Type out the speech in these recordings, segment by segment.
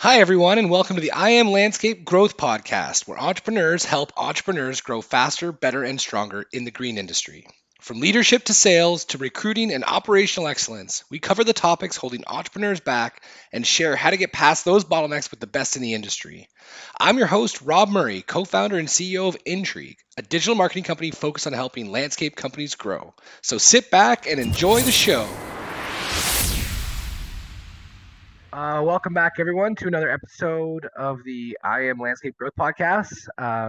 Hi, everyone, and welcome to the I Am Landscape Growth Podcast, where entrepreneurs help entrepreneurs grow faster, better, and stronger in the green industry. From leadership to sales to recruiting and operational excellence, we cover the topics holding entrepreneurs back and share how to get past those bottlenecks with the best in the industry. I'm your host, Rob Murray, co founder and CEO of Intrigue, a digital marketing company focused on helping landscape companies grow. So sit back and enjoy the show. Welcome back, everyone, to another episode of the I Am Landscape Growth Podcast.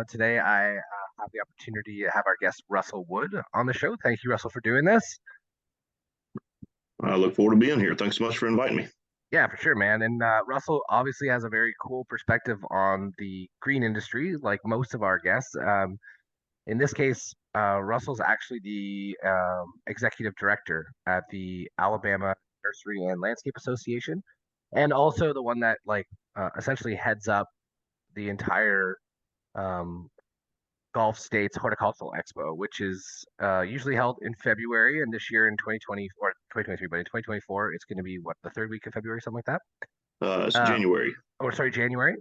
Today, I have the opportunity to have our guest Russel Wood on the show. Thank you, Russell, for doing this. I look forward to being here. Thanks so much for inviting me. Yeah, for sure, man. And Russell obviously has a very cool perspective on the green industry, like most of our guests. In this case, Russell's actually the executive director at the Alabama Nursery and Landscape Association, and also the one that essentially heads up the entire um, Gulf States Horticultural Expo, which is usually held in February, and this year in 2020 or 2023, but in 2024, it's going to be what, the third week of February, something like It's that. January. Or sorry, January.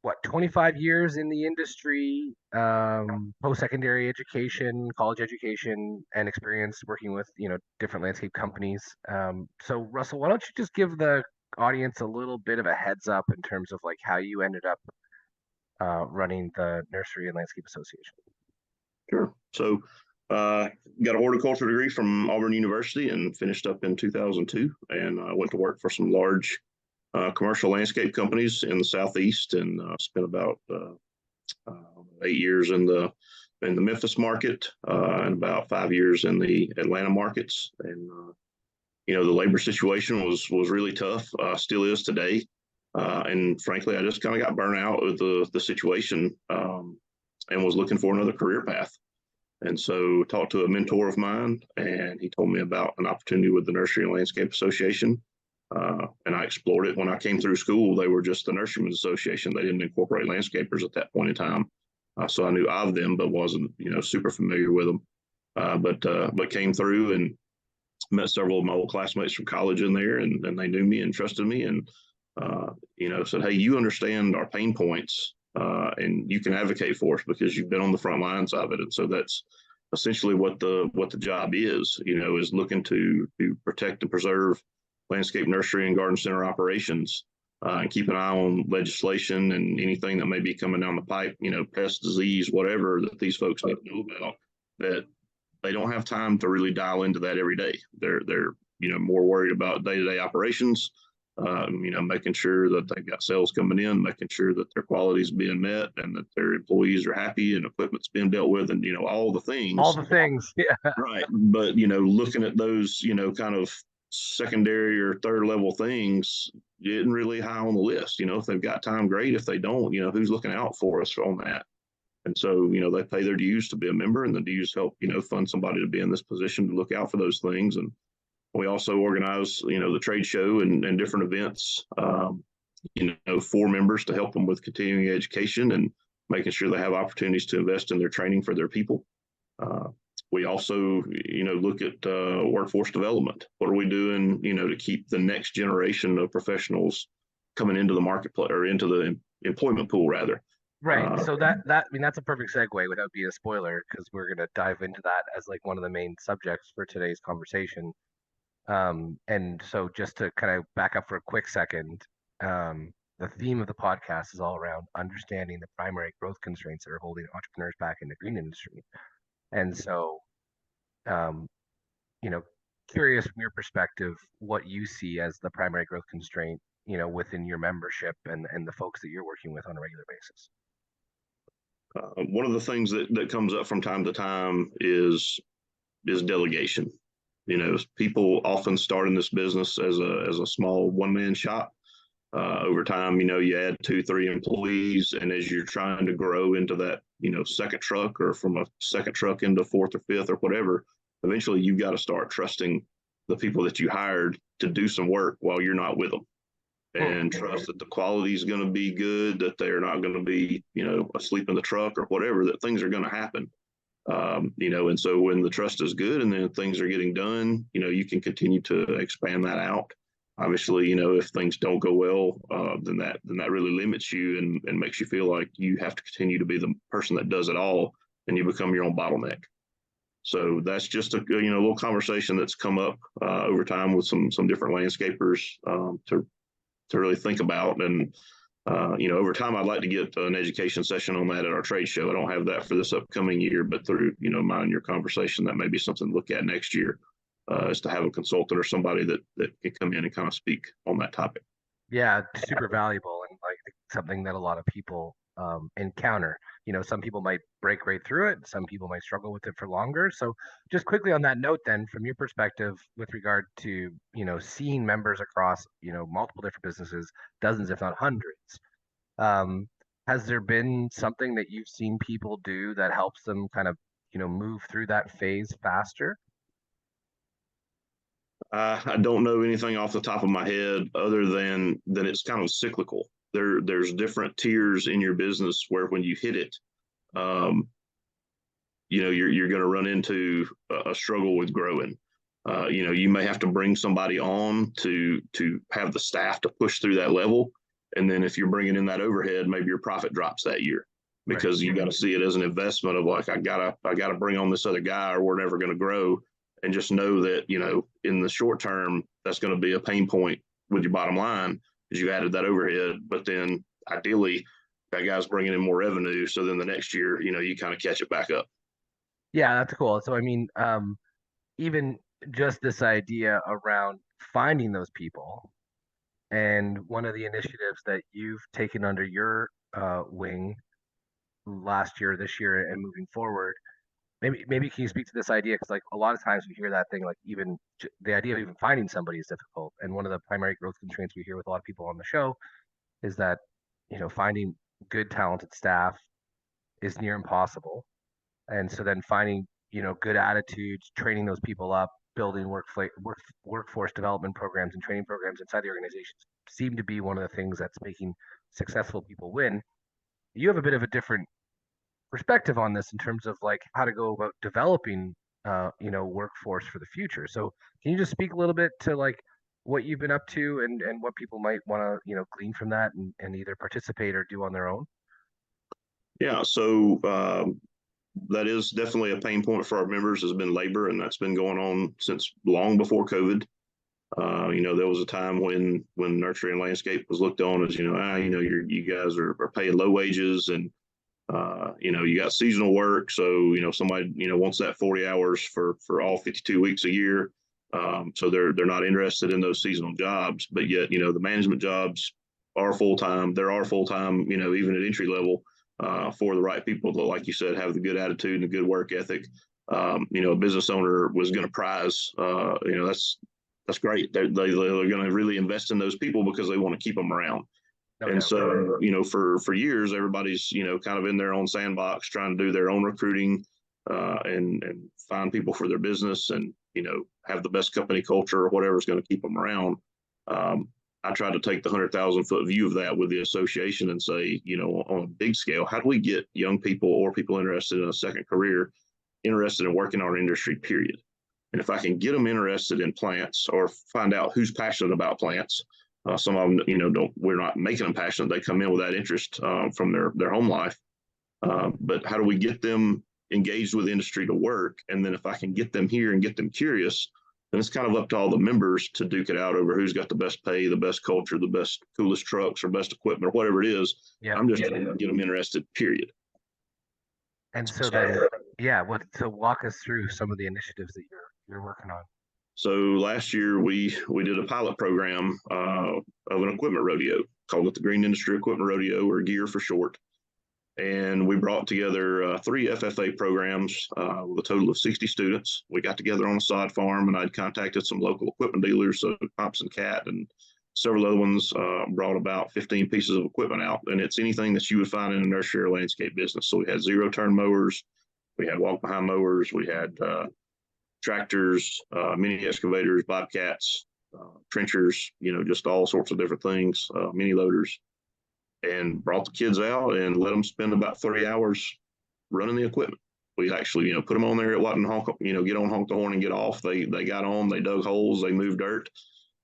What, 25 years in the industry, post-secondary education, college education, and experience working with different landscape companies. So Russell, why don't you just give the audience a little bit of a heads up in terms of like how you ended up running the Nursery and Landscape Association? Sure. So, got a horticulture degree from Auburn University and finished up in 2002. And I went to work for some large commercial landscape companies in the Southeast, and spent about 8 years in the Memphis market, and about 5 years in the Atlanta markets. And the labor situation was really tough. Still is today. And frankly, I just kind of got burnt out with the situation, and was looking for another career path. And so talked to a mentor of mine, and he told me about an opportunity with the Nursery and Landscape Association. And I explored it. When I came through school, they were just the Nurserymen's Association. They didn't incorporate landscapers at that point in time. So I knew of them, but wasn't super familiar with them. But came through and met several of my old classmates from college in there, and they knew me and trusted me, and said, "Hey, you understand our pain points, and you can advocate for us because you've been on the front lines of it." And so that's essentially what the job is looking to protect and preserve landscape nursery and garden center operations, and keep an eye on legislation and anything that may be coming down the pipe, pest, disease, whatever that these folks need to know about, that they don't have time to really dial into that every day. They're more worried about day-to-day operations, making sure that they've got sales coming in, making sure that their quality is being met and that their employees are happy and equipment's being dealt with, and all the things. All the things, yeah. Right. But looking at those, kind of secondary or third level things isn't really high on the list. If they've got time, great. If they don't, who's looking out for us on that? And so, they pay their dues to be a member, and the dues help, fund somebody to be in this position to look out for those things. And we also organize, the trade show and different events, for members to help them with continuing education and making sure they have opportunities to invest in their training for their people. We also, look at workforce development. What are we doing, to keep the next generation of professionals coming into the marketplace, or into the employment pool, rather? Right. So that's a perfect segue without being a spoiler, because we're going to dive into that as like one of the main subjects for today's conversation. And so just to kind of back up for a quick second, the theme of the podcast is all around understanding the primary growth constraints that are holding entrepreneurs back in the green industry. And so, um, you know, curious from your perspective, what you see as the primary growth constraint, within your membership and the folks that you're working with on a regular basis. One of the things that comes up from time to time is delegation. People often start in this business as a small one-man shop. Over time, you add 2-3 employees, and as you're trying to grow into that, second truck, or from a second truck into fourth or fifth or whatever, eventually you've got to start trusting the people that you hired to do some work while you're not with them, and trust that the quality is going to be good, that they're not going to be, asleep in the truck or whatever, that things are going to happen. And so when the trust is good and then things are getting done, you can continue to expand that out. Obviously, if things don't go well, then that really limits you and makes you feel like you have to continue to be the person that does it all, and you become your own bottleneck. So that's just a little conversation that's come up over time with some different landscapers to really think about. And over time, I'd like to get an education session on that at our trade show. I don't have that for this upcoming year, but through mine and your conversation, that may be something to look at next year, is to have a consultant or somebody that can come in and kind of speak on that topic. Yeah, super valuable, and like something that a lot of people encounter. Some people might break right through it, some people might struggle with it for longer. So, just quickly on that note, then, from your perspective, with regard to seeing members across multiple different businesses, dozens if not hundreds, um, has there been something that you've seen people do that helps them kind of move through that phase faster? I don't know anything off the top of my head other than it's kind of cyclical. There's different tiers in your business where when you hit it, um, you're going to run into a struggle with growing. You may have to bring somebody on to have the staff to push through that level, and then if you're bringing in that overhead, maybe your profit drops that year because you got to see it as an investment of like I gotta bring on this other guy or we're never going to grow, and just know that in the short term that's going to be a pain point with your bottom line because you added that overhead, but then ideally that guy's bringing in more revenue, so then the next year you kind of catch it back up. Yeah, that's cool. So, I mean, even just this idea around finding those people, and one of the initiatives that you've taken under your wing last year, this year, and moving forward. Maybe can you speak to this idea? Because like a lot of times we hear that thing, like even the idea of even finding somebody is difficult. And one of the primary growth constraints we hear with a lot of people on the show is that finding good talented staff is near impossible. And so then finding good attitudes, training those people up, building workforce development programs and training programs inside the organizations seem to be one of the things that's making successful people win. You have a bit of a different perspective on this in terms of like how to go about developing workforce for the future. So can you just speak a little bit to like what you've been up to and what people might want to glean from that and either participate or do on their own? Yeah, so that is definitely a pain point for our members has been labor, and that's been going on since long before COVID. There was a time when nursery and landscape was looked on as you guys are paying low wages, and you got seasonal work, so somebody wants that 40 hours for all 52 weeks a year. So they're not interested in those seasonal jobs, but yet the management jobs are full time. There are full time, even at entry level, for the right people that, like you said, have the good attitude and a good work ethic. A business owner was going to prize. That's great. They're going to really invest in those people because they want to keep them around. No And doubt. so, for years, everybody's, kind of in their own sandbox trying to do their own recruiting, and find people for their business and, have the best company culture or whatever's going to keep them around. I try to take the 100,000-foot view of that with the association and say, on a big scale, how do we get young people or people interested in a second career interested in working our industry, period? And if I can get them interested in plants or find out who's passionate about plants, some of them, we're not making them passionate. They come in with that interest from their home life. But how do we get them engaged with the industry to work? And then if I can get them here and get them curious, then it's kind of up to all the members to duke it out over who's got the best pay, the best culture, the best, coolest trucks or best equipment or whatever it is. Yeah. I'm just trying to get them interested, period. And so then, yeah, so walk us through some of the initiatives that you're working on. So last year we did a pilot program of an equipment rodeo, called it the Green Industry Equipment Rodeo, or GEAR for short. And we brought together 3 FFA programs with a total of 60 students. We got together on a sod farm, and I'd contacted some local equipment dealers, so Pops and Cat and several other ones, brought about 15 pieces of equipment out. And it's anything that you would find in a nursery or landscape business. So we had 0-turn mowers, we had walk-behind mowers, we had tractors, mini excavators, bobcats, trenchers, just all sorts of different things, mini loaders, and brought the kids out and let them spend about 30 hours running the equipment. We actually, put them on there. It wasn't honk, get on, honk the horn and get off. They got on, they dug holes, they moved dirt,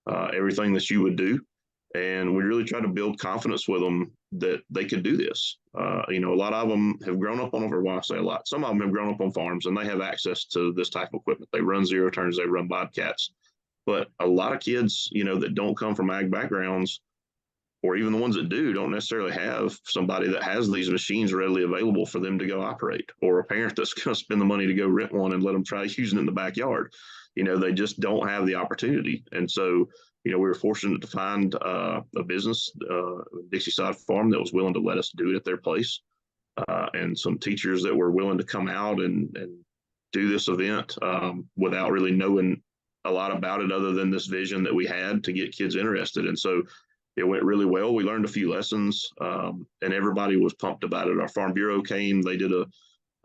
everything that you would do. And we really tried to build confidence with them that they could do this. A lot of them have grown up on, or well, I say a lot, some of them have grown up on farms and they have access to this type of equipment. They run zero turns, they run bobcats. But a lot of kids, that don't come from ag backgrounds, or even the ones that do, don't necessarily have somebody that has these machines readily available for them to go operate, or a parent that's going to spend the money to go rent one and let them try using it in the backyard. They just don't have the opportunity. And so, we were fortunate to find a business, Dixie Side Farm, that was willing to let us do it at their place, and some teachers that were willing to come out and do this event without really knowing a lot about it other than this vision that we had to get kids interested. And so it went really well. We learned a few lessons, and everybody was pumped about it. Our Farm Bureau came. They did a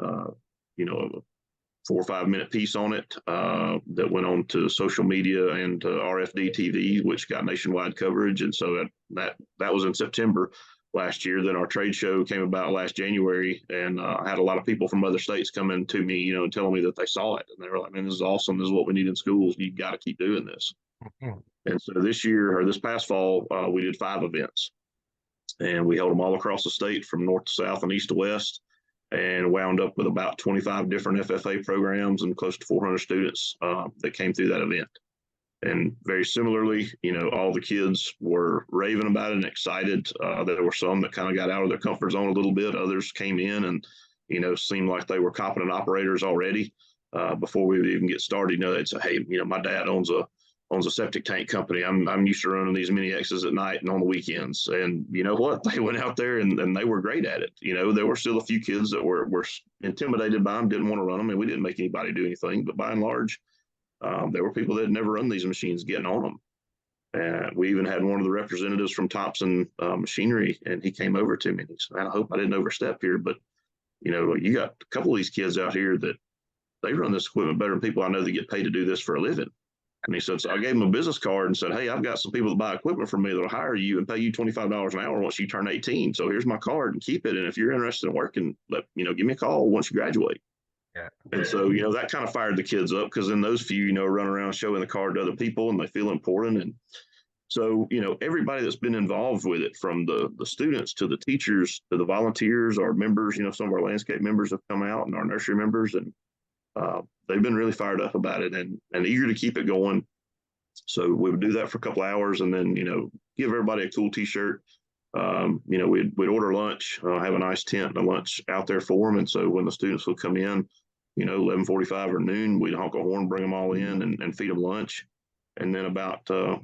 4 or 5 minute piece on it that went on to social media and RFD TV, which got nationwide coverage. And so that was in September last year. Then our trade show came about last January, and I had a lot of people from other states coming to me, and telling me that they saw it, and they were like, "Man, this is awesome. This is what we need in schools. You got to keep doing this." Mm-hmm. And so this past fall, we did 5 events, and we held them all across the state from north to south and east to west, and wound up with about 25 different FFA programs and close to 400 students that came through that event. And very similarly, all the kids were raving about it and excited. There were some that kind of got out of their comfort zone a little bit. Others came in and, seemed like they were competent operators already before we would even get started. They'd say, "Hey, my dad owns a septic tank company. I'm used to running these mini X's at night and on the weekends." And you know what? They went out there and they were great at it. There were still a few kids that were intimidated by them, didn't want to run them, and we didn't make anybody do anything. But by and large, there were people that had never run these machines getting on them. And we even had one of the representatives from Thompson Machinery, and he came over to me and he said, "Man, I hope I didn't overstep here, but you got a couple of these kids out here that they run this equipment better than people I know that get paid to do this for a living." And he said, so I gave him a business card and said, "Hey, I've got some people that buy equipment from me that'll hire you and pay you $25 an hour once you turn 18. So here's my card and keep it. And if you're interested in working, give me a call once you graduate." Yeah. And so, that kind of fired the kids up, because then those few, run around showing the card to other people and they feel important. And so, everybody that's been involved with it, from the students to the teachers to the volunteers, our members, some of our landscape members have come out, and our nursery members, and they've been really fired up about it and eager to keep it going. So we would do that for a couple hours, and then, give everybody a cool t-shirt. We'd order lunch, have a nice tent and a lunch out there for them. And so when the students would come in, 11:45 or noon, we'd honk a horn, bring them all in and feed them lunch. And then about, 20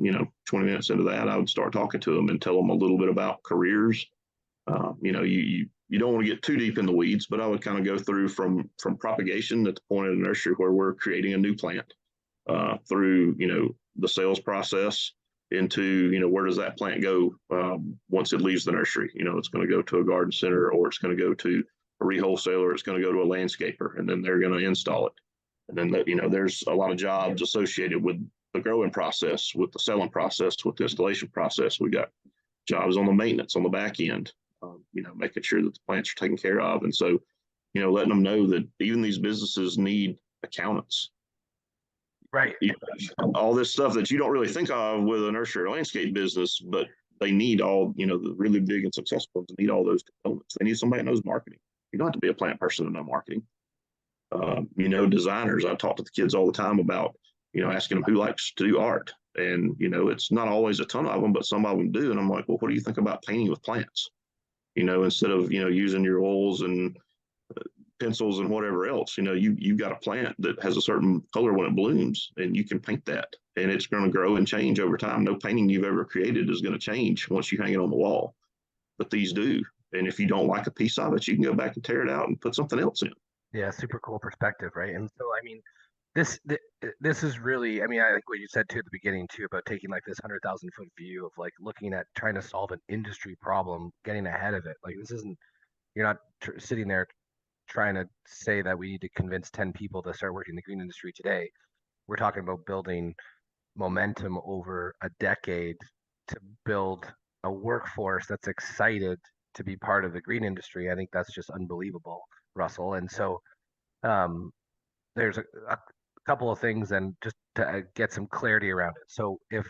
minutes into that, I would start talking to them and tell them a little bit about careers. You don't want to get too deep in the weeds, but I would kind of go through from propagation at the point of the nursery where we're creating a new plant, through, the sales process into, where does that plant go once it leaves the nursery? It's going to go to a garden center, or it's going to go to a re-wholesaler, it's going to go to a landscaper, and then they're going to install it. And then, there's a lot of jobs associated with the growing process, with the selling process, with the installation process. We got jobs on the maintenance on the back end, making sure that the plants are taken care of. And so, letting them know that even these businesses need accountants. Right. All this stuff that you don't really think of with a nursery or landscape business, but they need all, the really big and successful ones need all those components. They need somebody that knows marketing. You don't have to be a plant person to know marketing. Designers, I talk to the kids all the time about, asking them who likes to do art. And, it's not always a ton of them, but some of them do. And I'm like, well, what do you think about painting with plants? Instead of, using your oils and pencils and whatever else, you've got a plant that has a certain color when it blooms, and you can paint that, and it's going to grow and change over time. No painting you've ever created is going to change once you hang it on the wall, but these do. And if you don't like a piece of it, you can go back and tear it out and put something else in. Yeah, super cool perspective, right? And so, this is really, I think what you said too at the beginning too about taking like this 100,000-foot view of like looking at trying to solve an industry problem, getting ahead of it. Like this isn't, you're not sitting there trying to say that we need to convince 10 people to start working in the green industry today. We're talking about building momentum over a decade to build a workforce that's excited to be part of the green industry. I think that's just unbelievable, Russell. And so there's a couple of things, and just to get some clarity around it. So if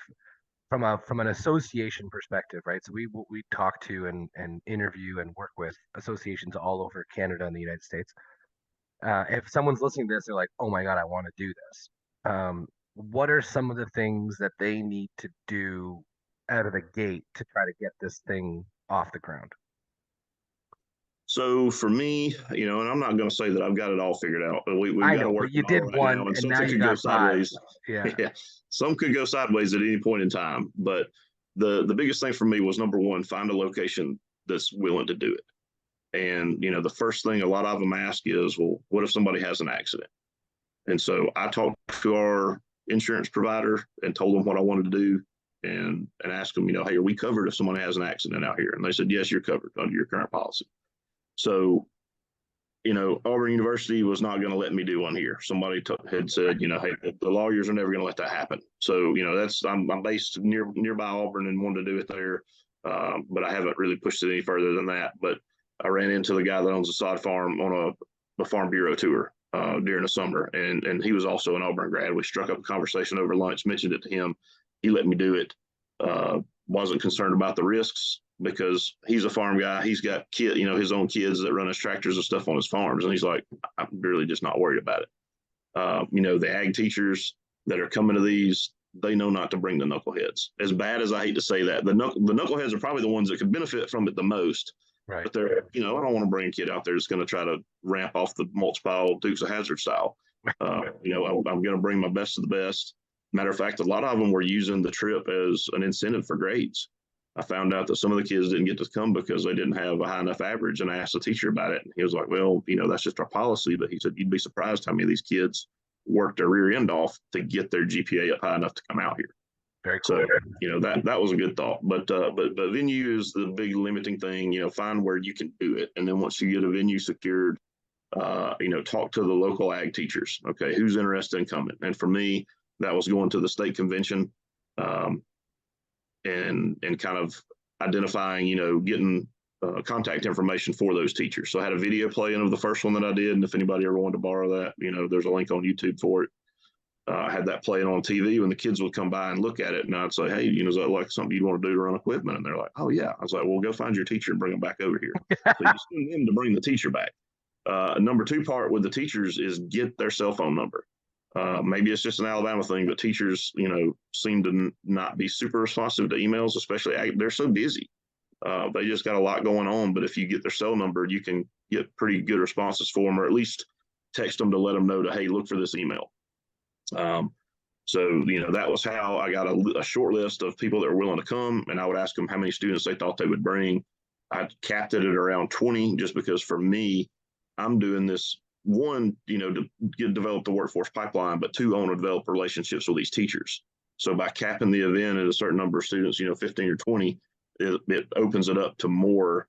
from an association perspective, right? So we talk to and interview and work with associations all over Canada and the United States. If someone's listening to this, they're like, "Oh my God, I want to do this." What are some of the things that they need to do out of the gate to try to get this thing off the ground? So for me, and I'm not going to say that I've got it all figured out, but we've I got a know, but working you model did right now, one, and and now something you could go got five. sideways. Yeah. Yeah, some could go sideways at any point in time. But the biggest thing for me was, number one, find a location that's willing to do it. And the first thing a lot of them ask is, well, what if somebody has an accident? And so I talked to our insurance provider and told them what I wanted to do, and asked them, hey, are we covered if someone has an accident out here? And they said, yes, you're covered under your current policy. So Auburn University was not going to let me do one here. Somebody had said, hey, the lawyers are never going to let that happen. So, that's I'm based nearby Auburn and wanted to do it there, but I haven't really pushed it any further than that. But I ran into the guy that owns the sod farm on a farm bureau tour during the summer, and he was also an Auburn grad. We struck up a conversation over lunch, mentioned it to him. He let me do it. Wasn't concerned about the risks, because he's a farm guy. He's got his own kids that run his tractors and stuff on his farms. And he's like, I'm really just not worried about it. The ag teachers that are coming to these, they know not to bring the knuckleheads. As bad as I hate to say that, the knuckleheads are probably the ones that could benefit from it the most. Right. But they're, I don't want to bring a kid out there that's going to try to ramp off the mulch pile Dukes of Hazzard style. I'm going to bring my best of the best. Matter of fact, a lot of them were using the trip as an incentive for grades. I found out that some of the kids didn't get to come because they didn't have a high enough average, and I asked the teacher about it. And he was like, well, that's just our policy. But he said, you'd be surprised how many of these kids worked their rear end off to get their GPA up high enough to come out here. Very cool. So, that was a good thought. But venue is the big limiting thing. Find where you can do it. And then once you get a venue secured, talk to the local ag teachers. Okay, who's interested in coming? And for me, that was going to the state convention. And kind of identifying, getting contact information for those teachers. So I had a video playing of the first one that I did, and if anybody ever wanted to borrow that, there's a link on YouTube for it. I had that playing on TV when the kids would come by and look at it, and I'd say, hey, is that like something you want to do to run equipment? And they're like, oh yeah. I was like, well, go find your teacher and bring them back over here. So you send them to bring the teacher back. Number two part with the teachers is get their cell phone number. Maybe it's just an Alabama thing, but teachers, seem to not be super responsive to emails, especially they're so busy. They just got a lot going on. But if you get their cell number, you can get pretty good responses for them, or at least text them to let them know hey, look for this email. So that was how I got a short list of people that were willing to come, and I would ask them how many students they thought they would bring. I capped it at around 20, just because for me, I'm doing this, one, to develop the workforce pipeline, but two, I want to develop relationships with these teachers. So by capping the event at a certain number of students, 15 or 20, it opens it up to more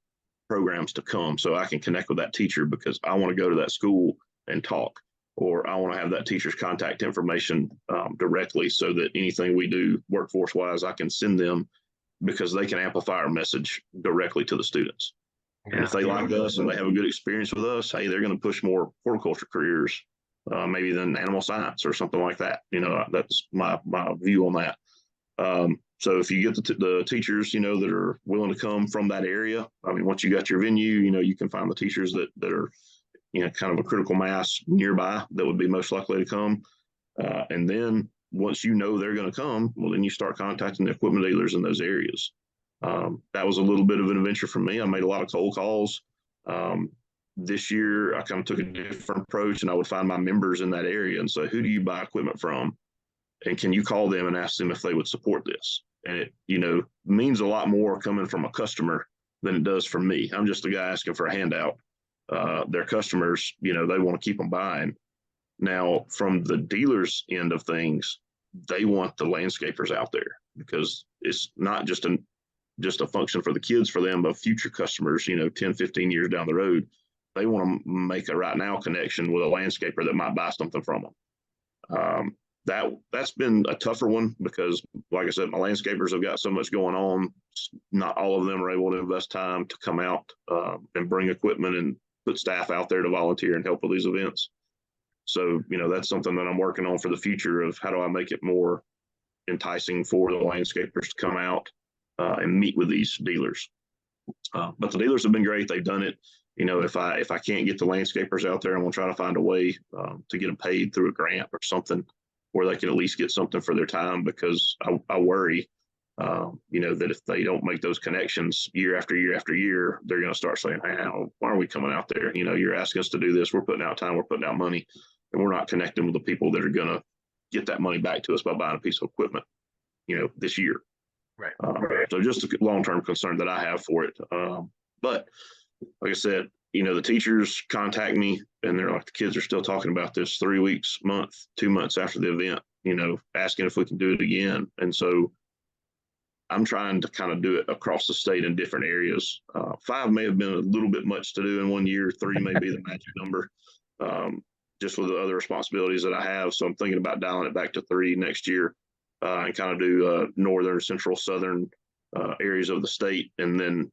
programs to come. So I can connect with that teacher because I want to go to that school and talk, or I want to have that teacher's contact information directly, so that anything we do workforce wise, I can send them, because they can amplify our message directly to the students. Yeah. And if they like us and they have a good experience with us, hey, they're going to push more horticulture careers, maybe than animal science or something like that. That's my view on that. So if you get the teachers, that are willing to come from that area, I mean, once you got your venue, you can find the teachers that are, kind of a critical mass nearby that would be most likely to come. And then once they're going to come, well, then you start contacting the equipment dealers in those areas. That was a little bit of an adventure for me. I made a lot of cold calls. This year, I kind of took a different approach, and I would find my members in that area and say, who do you buy equipment from? And can you call them and ask them if they would support this? And it, means a lot more coming from a customer than it does from me. I'm just a guy asking for a handout. Their customers, they want to keep them buying. Now, from the dealer's end of things, they want the landscapers out there, because it's not just a function for the kids, for them, but future customers, 10, 15 years down the road, they want to make a right now connection with a landscaper that might buy something from them. That's been a tougher one, because, like I said, my landscapers have got so much going on. Not all of them are able to invest time to come out and bring equipment and put staff out there to volunteer and help with these events. So, that's something that I'm working on for the future, of how do I make it more enticing for the landscapers to come out and meet with these dealers. But the dealers have been great. They've done it. If I can't get the landscapers out there, I'm gonna try to find a way to get them paid through a grant or something, where they can at least get something for their time, because I worry, that if they don't make those connections year after year after year, they're going to start saying, hey, why are we coming out there? You're asking us to do this. We're putting out time. We're putting out money, and we're not connecting with the people that are going to get that money back to us by buying a piece of equipment, this year. Right. So just a long-term concern that I have for it. But like I said, the teachers contact me and they're like, the kids are still talking about this 3 weeks, month, 2 months after the event, asking if we can do it again. And so I'm trying to kind of do it across the state in different areas. 5 may have been a little bit much to do in 1 year. 3 may be the magic number, just with the other responsibilities that I have. So I'm thinking about dialing it back to 3 next year, and kind of do northern, central, southern areas of the state, and then,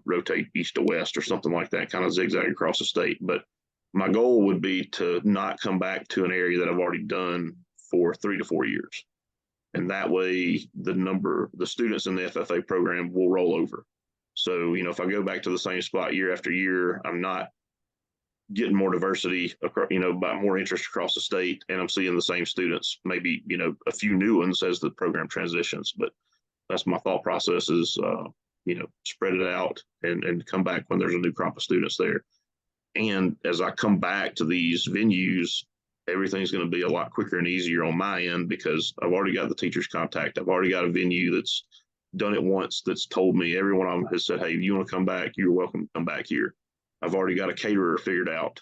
rotate east to west or something like that, kind of zigzag across the state. But my goal would be to not come back to an area that I've already done for 3 to 4 years. And that way the students in the FFA program will roll over. So, if I go back to the same spot year after year, I'm not getting more diversity, about more interest across the state, and I'm seeing the same students, maybe, a few new ones as the program transitions. But that's my thought process is, spread it out and come back when there's a new crop of students there. And as I come back to these venues, everything's going to be a lot quicker and easier on my end, because I've already got the teacher's contact. I've already got a venue that's done it once, that's told me, every one of them has said, hey, if you want to come back, you're welcome to come back here. I've already got a caterer figured out,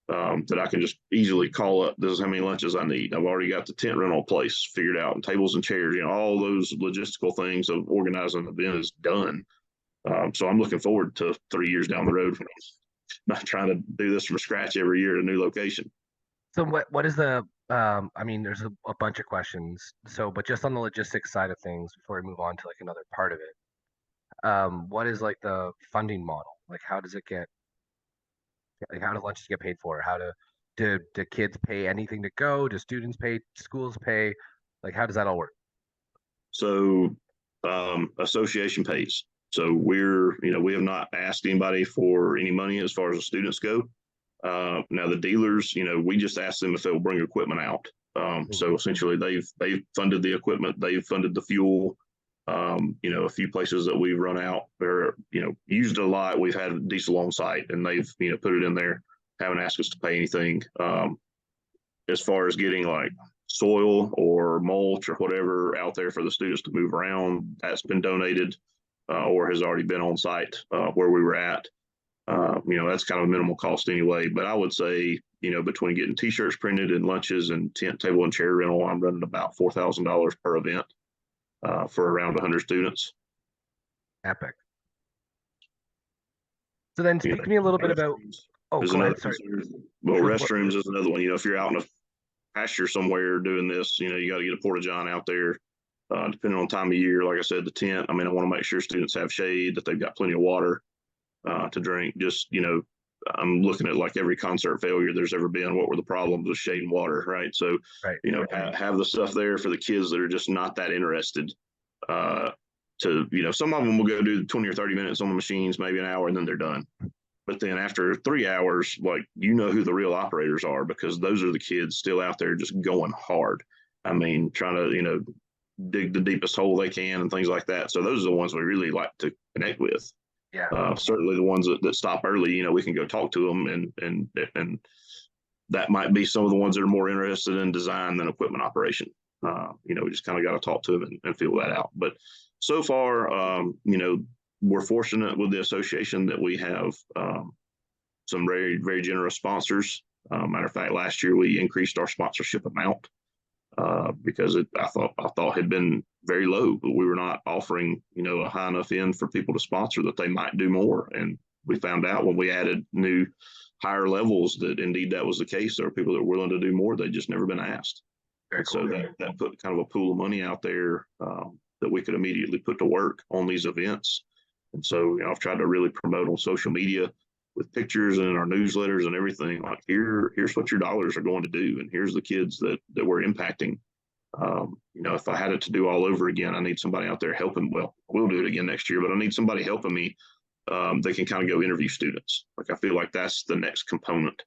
that I can just easily call up. This is how many lunches I need. I've already got the tent rental place figured out, and tables and chairs, all those logistical things of organizing an event is done. So I'm looking forward to 3 years down the road when I'm not trying to do this from scratch every year at a new location. So what is the there's a bunch of questions. So, but just on the logistics side of things, before we move on to like another part of it, what is like the funding model? Like, how does lunches get paid for? Do kids pay anything to go? Do students pay? Schools pay? Like, how does that all work? So, association pays. So we have not asked anybody for any money as far as the students go. Now the dealers, we just asked them if they'll bring equipment out. So essentially they've funded the equipment, they've funded the fuel. A few places that we've run out or, used a lot, we've had diesel on site, and they've, put it in there, haven't asked us to pay anything. As far as getting like soil or mulch or whatever out there for the students to move around, that's been donated, or has already been on site, where we were at. That's kind of a minimal cost anyway. But I would say, between getting t-shirts printed and lunches and tent, table, and chair rental, I'm running about $4,000 per event, for around 100 students. Epic. So then speak to me a little bit about, go ahead, sorry. Well, restrooms is another one. If you're out in a pasture somewhere doing this, you got to get a porta john out there. Depending on time of year, like I said, the tent, I want to make sure students have shade, that they've got plenty of water to drink. Just, I'm looking at like every concert failure there's ever been. What were the problems with shade and water, right? So, right. Have the stuff there for the kids that are just not that interested. Some of them will go do 20 or 30 minutes on the machines, maybe an hour, and then they're done. But then after 3 hours, like, who the real operators are, because those are the kids still out there just going hard. Trying to, dig the deepest hole they can and things like that. So those are the ones we really like to connect with. Yeah. Certainly the ones that stop early, we can go talk to them, and that might be some of the ones that are more interested in design than equipment operation. We just kind of got to talk to them and feel that out. But so far, we're fortunate with the association that we have some very, very generous sponsors. Matter of fact, last year we increased our sponsorship amount, because I thought had been very low, but we were not offering, a high enough end for people to sponsor that they might do more. And we found out when we added new higher levels that indeed that was the case. There were people that were willing to do more. They'd just never been asked. Very cool. So that put kind of a pool of money out there, that we could immediately put to work on these events. And so, I've tried to really promote on social media with pictures and in our newsletters and everything. Like, here's what your dollars are going to do, and here's the kids that we're impacting. If I had it to do all over again, I need somebody out there helping. Well, we'll do it again next year, but I need somebody helping me. They can kind of go interview students. Like, I feel like that's the next component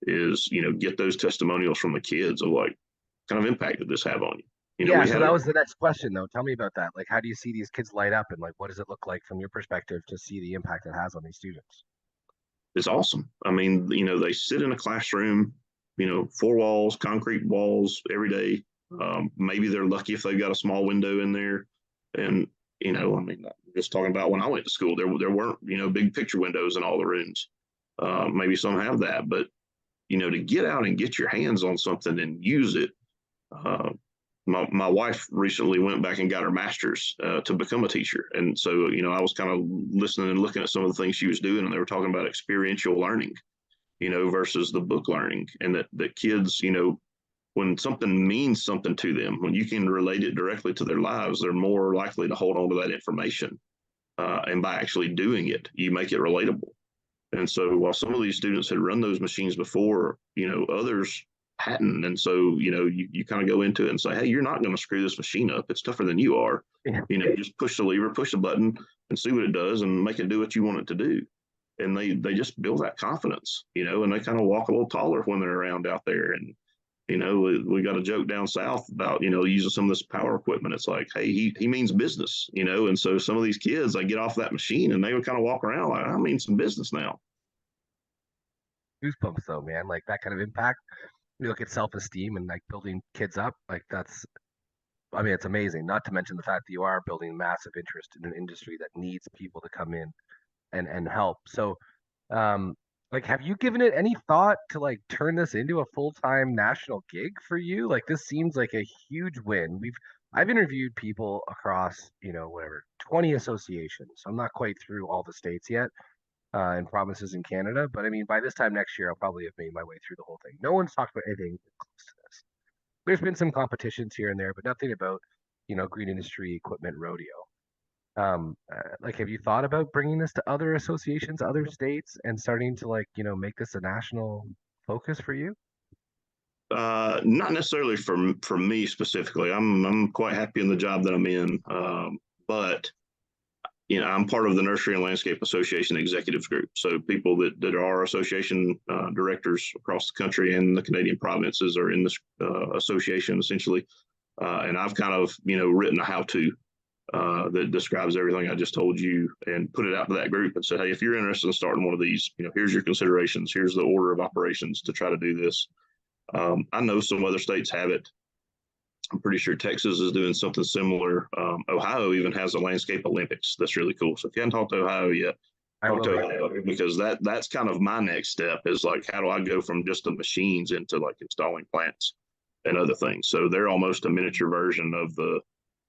is, get those testimonials from the kids of like, kind of impact did this have on you? Yeah, We so had that was the next question though. Tell me about that. Like, how do you see these kids light up, and like, what does it look like from your perspective to see the impact it has on these students? It's awesome. I mean, they sit in a classroom, four walls, concrete walls every day. Maybe they're lucky if they've got a small window in there. And, I mean, just talking about when I went to school, there weren't, big picture windows in all the rooms. Maybe some have that, but, to get out and get your hands on something and use it. My wife recently went back and got her master's to become a teacher. And so, I was kind of listening and looking at some of the things she was doing, and they were talking about experiential learning, versus the book learning. And that kids, when something means something to them, when you can relate it directly to their lives, they're more likely to hold on to that information. And by actually doing it, you make it relatable. And so while some of these students had run those machines before, others hadn't. And so, you kind of go into it and say, hey, you're not going to screw this machine up. It's tougher than you are. Yeah. Just push the lever, push the button and see what it does and make it do what you want it to do. And they just build that confidence, and they kind of walk a little taller when they're around out there. And, we got a joke down south about, using some of this power equipment. It's like, hey, he means business, and so some of these kids, they get off that machine and they would kind of walk around like, I mean some business now. Goosebumps though, man. Like that kind of impact. You look at self-esteem and like building kids up, like that's, I mean, it's amazing. Not to mention the fact that you are building massive interest in an industry that needs people to come in and help. So, um, like, have you given it any thought to like turn this into a full-time national gig for you? Like, this seems like a huge win. I've interviewed people across, whatever, 20 associations. I'm not quite through all the states yet, and provinces in Canada, but I mean, by this time next year, I'll probably have made my way through the whole thing. No one's talked about anything close to this. There's been some competitions here and there, but nothing about, green industry equipment rodeo. Like, have you thought about bringing this to other associations, other states, and starting to like, make this a national focus for you? Not necessarily for me specifically. I'm quite happy in the job that I'm in. But I'm part of the Nursery and Landscape Association executives group. So people that are association directors across the country and the Canadian provinces are in this association essentially. And I've kind of, written a how-to that describes everything I just told you and put it out to that group and said, hey, if you're interested in starting one of these, here's your considerations. Here's the order of operations to try to do this. I know some other states have it. I'm pretty sure Texas is doing something similar. Ohio even has a landscape Olympics. That's really cool. So if you haven't talked to Ohio yet, talk to Ohio, because that's kind of my next step is like, how do I go from just the machines into like installing plants and other things? So they're almost a miniature version of the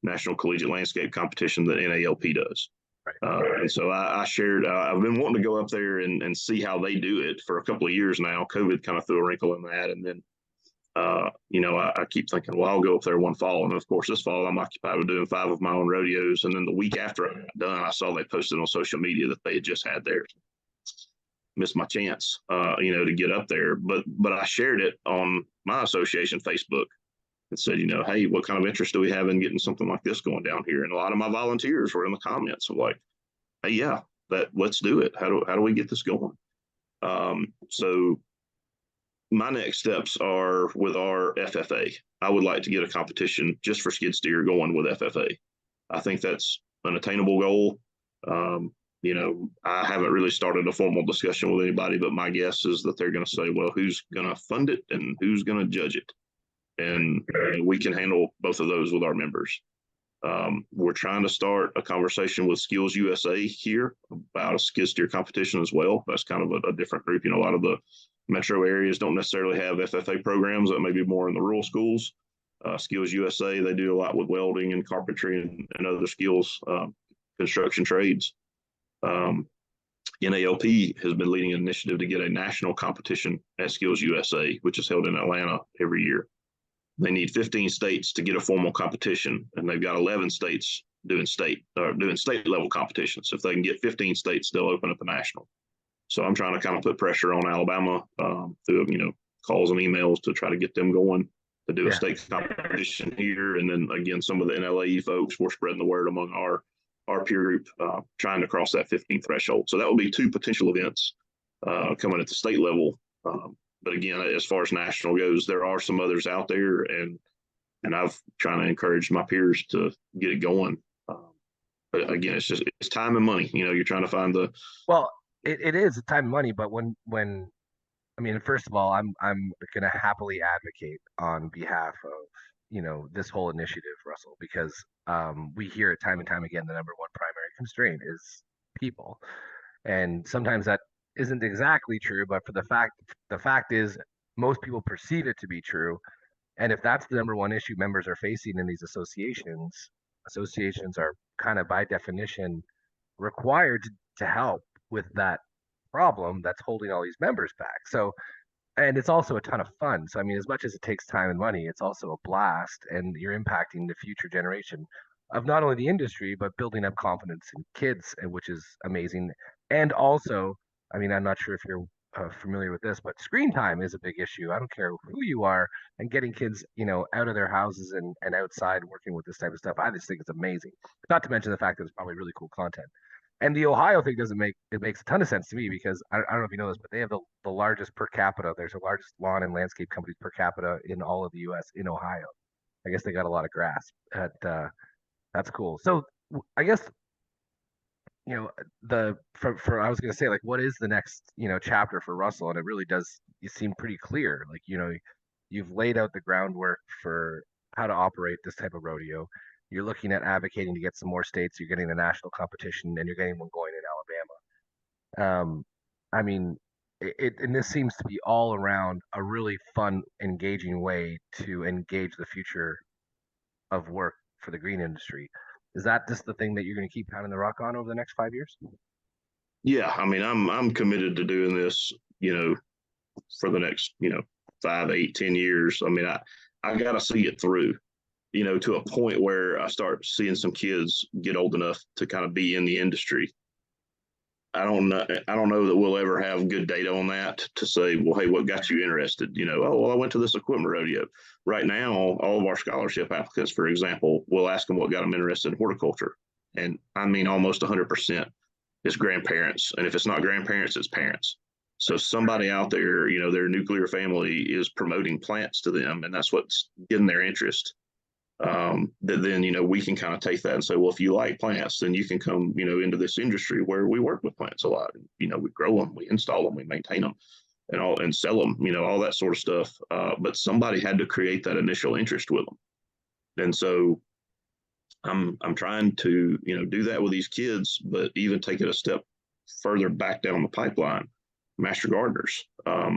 National Collegiate Landscape Competition that NALP does. Right. And so I shared, I've been wanting to go up there and see how they do it for a couple of years now. COVID kind of threw a wrinkle in that. And then I keep thinking, well, I'll go up there one fall. And of course, this fall I'm occupied with doing 5 of my own rodeos. And then the week after I got done, I saw they posted on social media that they had just had theirs. Missed my chance, to get up there. But I shared it on my association Facebook and said, hey, what kind of interest do we have in getting something like this going down here? And a lot of my volunteers were in the comments of like, hey, yeah, let's do it. How do we get this going? So my next steps are with our FFA. I would like to get a competition just for skid steer going with FFA. I think that's an attainable goal. I haven't really started a formal discussion with anybody, but my guess is that they're going to say, well, who's going to fund it and who's going to judge it? And we can handle both of those with our members. We're trying to start a conversation with Skills USA here about a skid steer competition as well. That's kind of a different group. A lot of the metro areas don't necessarily have FFA programs that may be more in the rural schools. Skills USA, they do a lot with welding and carpentry and other skills, construction trades. NALP has been leading an initiative to get a national competition at Skills USA, which is held in Atlanta every year. They need 15 states to get a formal competition, and they've got 11 states doing state level competitions. If they can get 15 states, they'll open up a national. So I'm trying to kind of put pressure on Alabama through calls and emails to try to get them going. to do a Yeah. state competition here. And then again, some of the NLAE folks, we're spreading the word among our peer group, trying to cross that 15 threshold. So that would be two potential events coming at the state level. But again, as far as national goes, there are some others out there, and I've trying to encourage my peers to get it going. But again, it's time and money. You're trying to find the. Well, it is time and money, but I mean, first of all, I'm going to happily advocate on behalf of this whole initiative, Russell, because we hear it time and time again. The number one primary constraint is people, and sometimes that isn't exactly true. But for the fact is, most people perceive it to be true. And if that's the number one issue members are facing in these associations are kind of by definition required to help with that problem that's holding all these members back. So, and it's also a ton of fun. So, I mean, as much as it takes time and money, it's also a blast, and you're impacting the future generation of not only the industry but building up confidence in kids, which is amazing. And also, I mean, I'm not sure if you're familiar with this, but screen time is a big issue. I don't care who you are, and getting kids, out of their houses and outside working with this type of stuff. I just think it's amazing. Not to mention the fact that it's probably really cool content. And the Ohio thing doesn't make it makes a ton of sense to me because I don't know if you know this, but they have the largest per capita. There's the largest lawn and landscape companies per capita in all of the U.S. in Ohio. I guess they got a lot of grass. That's cool. So I guess for I was gonna say, like, what is the next chapter for Russell? And it really does. You seem pretty clear. Like, you've laid out the groundwork for how to operate this type of rodeo. You're looking at advocating to get some more states. You're getting the national competition, and you're getting one going in Alabama. I mean, and this seems to be all around a really fun, engaging way to engage the future of work for the green industry. Is that just the thing that you're going to keep pounding the rock on over the next 5 years? Yeah, I mean, I'm committed to doing this, for the next, 5, 8, 10 years. I mean, I got to see it through, to a point where I start seeing some kids get old enough to kind of be in the industry. I don't know that we'll ever have good data on that to say, well, hey, what got you interested? Oh, well, I went to this equipment rodeo. Right now, all of our scholarship applicants, for example, we'll ask them what got them interested in horticulture. And I mean, almost 100% is grandparents. And if it's not grandparents, it's parents. So somebody out there, their nuclear family is promoting plants to them, and that's what's getting their interest. That then we can kind of take that and say, well, if you like plants, then you can come into this industry where we work with plants a lot. We grow them, we install them, we maintain them, and sell them, all that sort of stuff. But somebody had to create that initial interest with them, and so I'm trying to do that with these kids, but even take it a step further back down the pipeline. Master gardeners.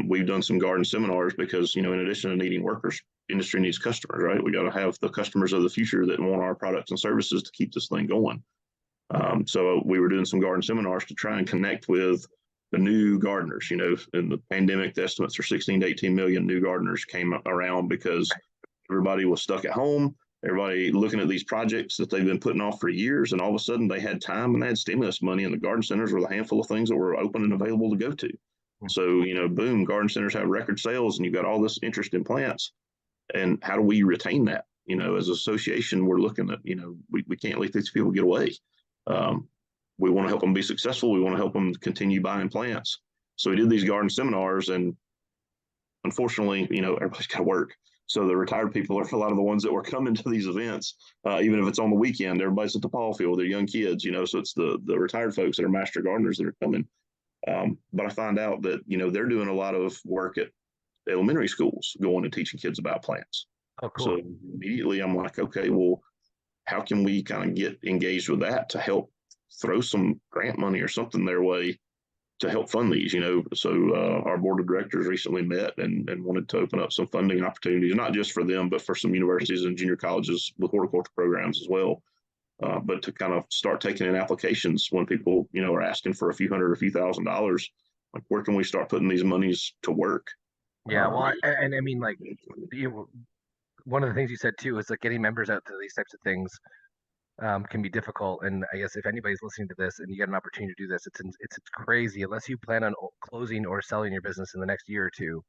We've done some garden seminars because in addition to needing workers, industry needs customers, right? We got to have the customers of the future that want our products and services to keep this thing going. So we were doing some garden seminars to try and connect with the new gardeners. In the pandemic, the estimates are 16 to 18 million new gardeners came around because everybody was stuck at home. Everybody looking at these projects that they've been putting off for years, and all of a sudden they had time and they had stimulus money, and the garden centers were the handful of things that were open and available to go to. So, boom, garden centers have record sales, and you've got all this interest in plants. And how do we retain that? As an association, we're looking at, we can't let these people get away. We want to help them be successful. We want to help them continue buying plants. So we did these garden seminars, and unfortunately, everybody's got to work. So the retired people are a lot of the ones that were coming to these events, even if it's on the weekend. Everybody's at the ball field. They're young kids, so it's the retired folks that are master gardeners that are coming. But I find out that they're doing a lot of work at elementary schools, going and teaching kids about plants. Oh, cool. So immediately I'm like, okay, well, how can we kind of get engaged with that to help throw some grant money or something their way to help fund these? So our board of directors recently met and wanted to open up some funding opportunities, not just for them, but for some universities and junior colleges with horticulture programs as well. But to kind of start taking in applications when people, are asking for a few hundred or a few $1,000s, like, where can we start putting these monies to work? Yeah, well, and I mean, like, one of the things you said too is like getting members out to these types of things can be difficult. And I guess if anybody's listening to this and you get an opportunity to do this, it's crazy unless you plan on closing or selling your business in the next year or two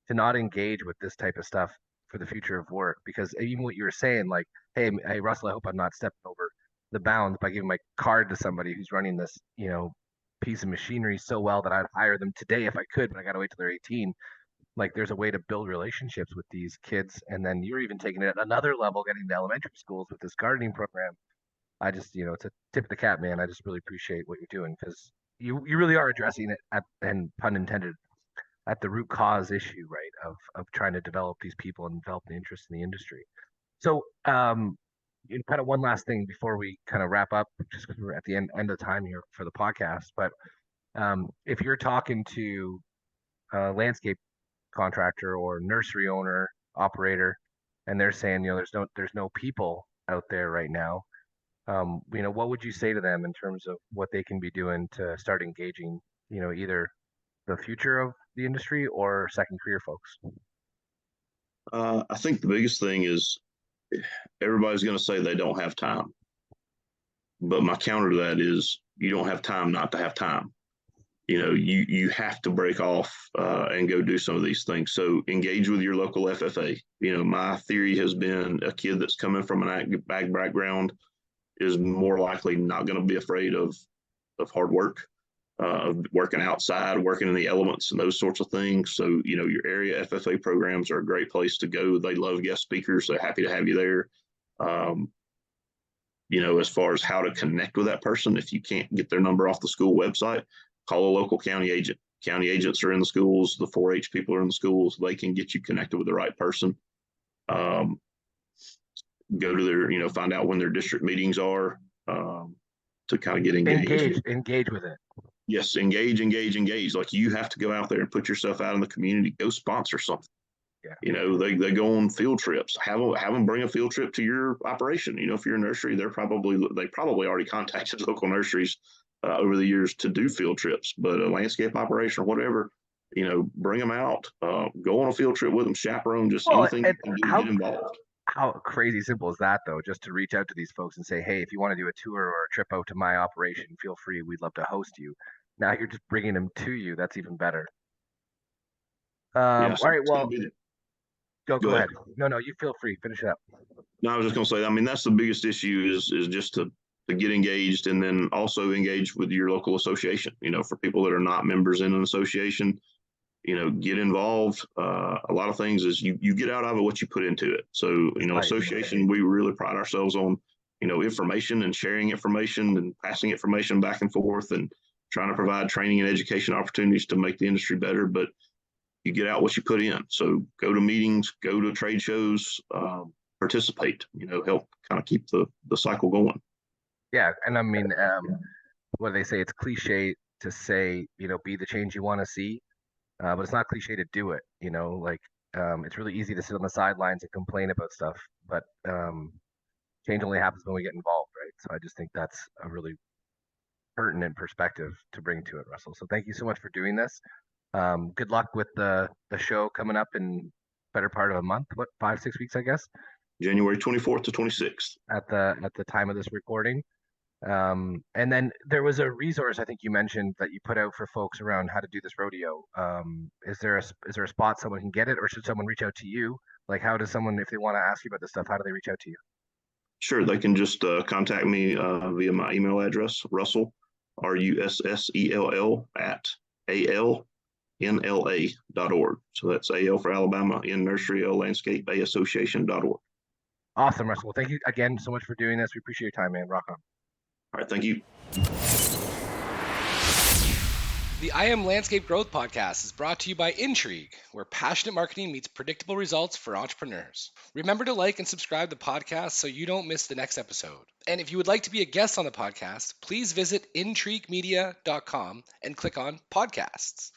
to not engage with this type of stuff for the future of work. Because even what you were saying, like, hey, Russell, I hope I'm not stepping over the bounds by giving my card to somebody who's running this, piece of machinery so well that I'd hire them today if I could, but I got to wait till they're 18. Like, there's a way to build relationships with these kids, and then you're even taking it at another level, getting to elementary schools with this gardening program. I just, it's a tip of the cap, man. I just really appreciate what you're doing because you really are addressing it and pun intended, at the root cause issue, right? Of trying to develop these people and develop the interest in the industry. So, kind of one last thing before we kind of wrap up, just because we're at the end of time here for the podcast. But if you're talking to a landscape contractor or nursery owner operator, and they're saying, there's no people out there right now, what would you say to them in terms of what they can be doing to start engaging, either the future of the industry or second career folks? I think the biggest thing is everybody's going to say they don't have time. But my counter to that is you don't have time not to have time. You have to break off and go do some of these things. So engage with your local FFA. My theory has been a kid that's coming from an ag background is more likely not going to be afraid of hard work, of working outside, working in the elements and those sorts of things. So, your area FFA programs are a great place to go. They love guest speakers. They're happy to have you there. As far as how to connect with that person, if you can't get their number off the school website, call a local county agent. County agents are in the schools. The 4-H people are in the schools. They can get you connected with the right person. Go to their, find out when their district meetings are to kind of get engaged. Engage with it. Yes, engage. Like, you have to go out there and put yourself out in the community. Go sponsor something. Yeah. They go on field trips. Have them bring a field trip to your operation. If you're a nursery, they probably already contacted local nurseries over the years to do field trips. But a landscape operation or whatever, bring them out. Go on a field trip with them. Chaperone, just anything you can do to get involved. How crazy simple is that, though? Just to reach out to these folks and say, hey, if you want to do a tour or a trip out to my operation, feel free. We'd love to host you. Now you're just bringing them to you. That's even better. All right. Well, go ahead. No, you feel free. Finish it up. No, I was just going to say, I mean, that's the biggest issue is just to get engaged, and then also engage with your local association. For people that are not members in an association, get involved. A lot of things is you get out of it what you put into it. So, association, we really pride ourselves on, information and sharing information and passing information back and forth and trying to provide training and education opportunities to make the industry better. But you get out what you put in. So go to meetings, go to trade shows, participate, help kind of keep the cycle going. Yeah. And I mean, what do they say? It's cliche to say, be the change you want to see. But it's not cliche to do it, it's really easy to sit on the sidelines and complain about stuff, but change only happens when we get involved, right? So I just think that's a really pertinent perspective to bring to it, Russell. So thank you so much for doing this. Good luck with the show coming up in better part of a month, 5-6 weeks, I guess. January 24th to 26th. At the time of this recording. And then there was a resource I think you mentioned that you put out for folks around how to do this rodeo. Is there a spot someone can get it, or should someone reach out to you? Like, how does someone, if they want to ask you about this stuff, how do they reach out to you? Sure, they can just contact me via my email address, Russell, RUSSELL @ALNLA.org. So that's AL for Alabama, in Nursery, L Landscape, Association.org. Awesome, Russell. Well, thank you again so much for doing this. We appreciate your time, man. Rock on. All right, thank you. The I Am Landscape Growth Podcast is brought to you by Intrigue, where passionate marketing meets predictable results for entrepreneurs. Remember to like and subscribe to the podcast so you don't miss the next episode. And if you would like to be a guest on the podcast, please visit intriguemedia.com and click on podcasts.